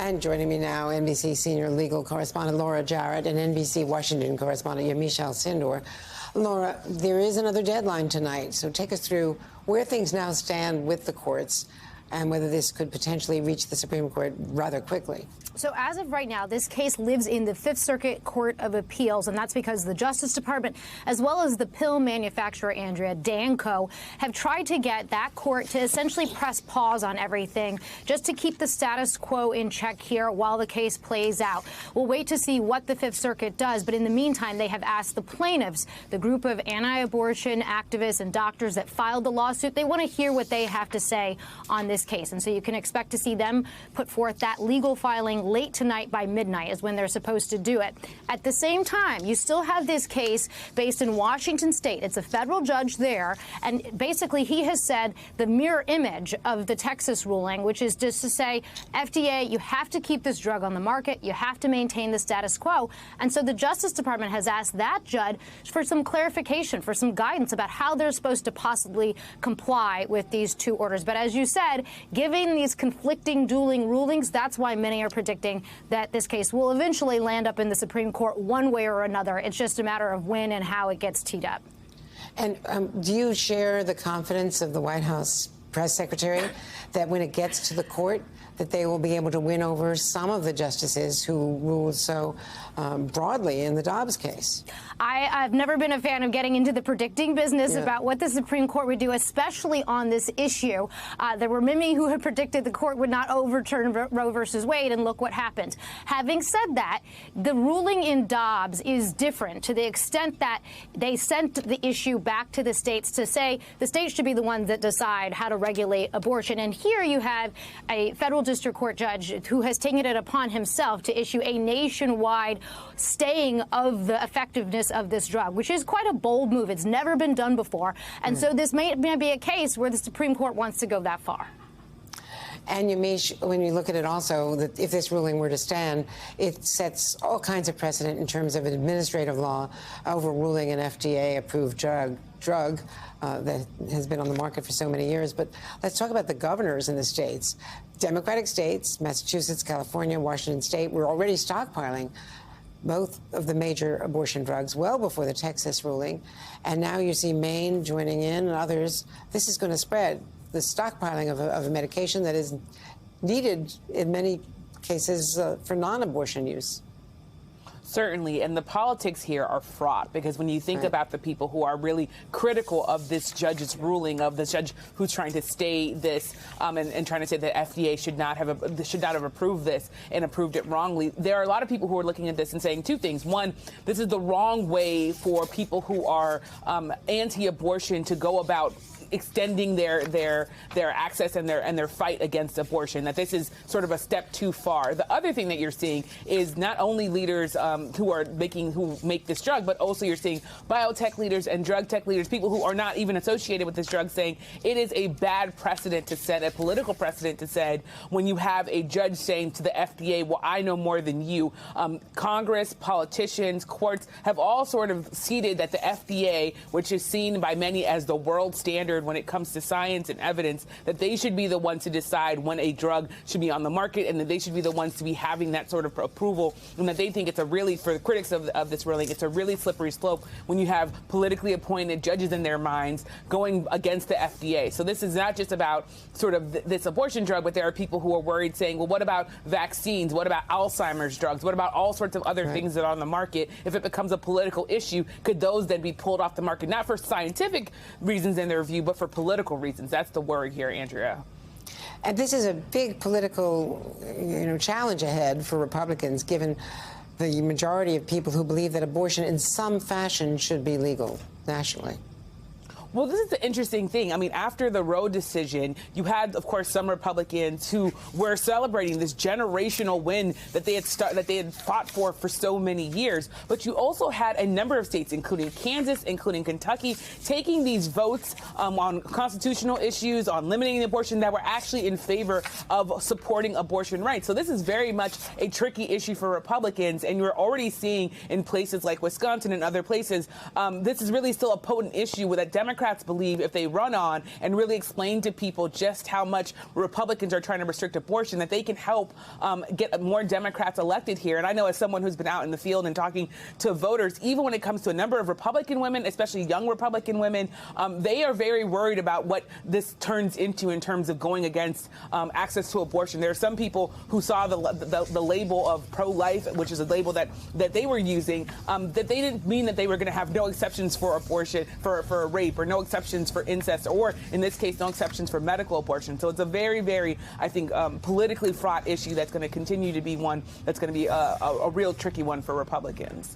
And joining me now, NBC senior legal correspondent Laura Jarrett and NBC Washington correspondent Yamiche Alcindor. Laura, there is another deadline tonight, so take us through where things now stand with the courts and whether this could potentially reach the Supreme Court rather quickly. So as of right now, this case lives in the Fifth Circuit Court of Appeals, and that's because the Justice Department, as well as the pill manufacturer, Andrea, Danco, have tried to get that court to essentially press pause on everything just to keep the status quo in check here while the case plays out. We'll wait to see what the Fifth Circuit does, but in the meantime, they have asked the plaintiffs, the group of anti-abortion activists and doctors that filed the lawsuit, they want to hear what they have to say on this case. And so you can expect to see them put forth that legal filing late tonight by midnight is when they're supposed to do it. At the same time, you still have this case based in Washington State. It's a federal judge there, and basically he has said the mirror image of the Texas ruling, which is just to say, FDA, you have to keep this drug on the market. You have to maintain the status quo. And so the Justice Department has asked that judge for some clarification, for some guidance about how they're supposed to possibly comply with these two orders. But as you said, given these conflicting, dueling rulings, that's why many are predicting that this case will eventually land up in the Supreme Court one way or another. It's just a matter of when and how it gets teed up. And do you share the confidence of the White House press secretary that when it gets to the court, that they will be able to win over some of the justices who ruled so broadly in the Dobbs case? I've never been a fan of getting into the predicting business about what the Supreme Court would do, especially on this issue. There were many who had predicted the court would not overturn Roe versus Wade, and look what happened. Having said that, the ruling in Dobbs is different to the extent that they sent the issue back to the states to say the states should be the ones that decide how to regulate abortion. And here you have a federal district court judge who has taken it upon himself to issue a nationwide staying of the effectiveness of this drug, which is quite a bold move. It's never been done before. And so this may be a case where the Supreme Court wants to go that far. And Yamiche, when you look at it also, that if this ruling were to stand, it sets all kinds of precedent in terms of administrative law overruling an FDA-approved drug that has been on the market for so many years. But let's talk about the governors in the states. Democratic states, Massachusetts, California, Washington State, were already stockpiling both of the major abortion drugs well before the Texas ruling. And now you see Maine joining in and others. This is going to spread. The stockpiling of a medication that is needed in many cases for non-abortion use. Certainly, and the politics here are fraught because when you think about the people who are really critical of this judge's ruling, of this judge who's trying to stay this and trying to say that FDA should not have approved this and approved it wrongly, there are a lot of people who are looking at this and saying two things. One, this is the wrong way for people who are anti-abortion to go about extending their access and their fight against abortion, that this is sort of a step too far. The other thing that you're seeing is not only leaders who make this drug, but also you're seeing biotech leaders and drug tech leaders, people who are not even associated with this drug, saying it is a bad precedent to set, a political precedent to set, when you have a judge saying to the FDA, well, I know more than you. Congress, politicians, courts have all sort of ceded that the FDA, which is seen by many as the world standard when it comes to science and evidence, that they should be the ones to decide when a drug should be on the market, and that they should be the ones to be having that sort of approval, and that they think it's a really, for the critics of this ruling, it's a really slippery slope when you have politically appointed judges in their minds going against the FDA. So this is not just about sort of this abortion drug, but there are people who are worried saying, well, what about vaccines? What about Alzheimer's drugs? What about all sorts of other things that are on the market? If it becomes a political issue, could those then be pulled off the market, not for scientific reasons in their view, but for political reasons? That's the worry here, Andrea. And this is a big political, challenge ahead for Republicans, given the majority of people who believe that abortion in some fashion should be legal nationally. Well, this is the interesting thing. I mean, after the Roe decision, you had, of course, some Republicans who were celebrating this generational win that they had fought for so many years. But you also had a number of states, including Kansas, including Kentucky, taking these votes on constitutional issues, on limiting abortion, that were actually in favor of supporting abortion rights. So this is very much a tricky issue for Republicans, and you're already seeing in places like Wisconsin and other places, this is really still a potent issue with that Democrats Democrats believe if they run on and really explain to people just how much Republicans are trying to restrict abortion, that they can help get more Democrats elected here. And I know as someone who's been out in the field and talking to voters, even when it comes to a number of Republican women, especially young Republican women, they are very worried about what this turns into in terms of going against access to abortion. There are some people who saw the label of pro-life, which is a label that they were using, that they didn't mean that they were going to have no exceptions for abortion, for rape, or no exceptions for incest, or in this case, no exceptions for medical abortion. So it's a very, very, I think, politically fraught issue that's going to continue to be one that's going to be a real tricky one for Republicans.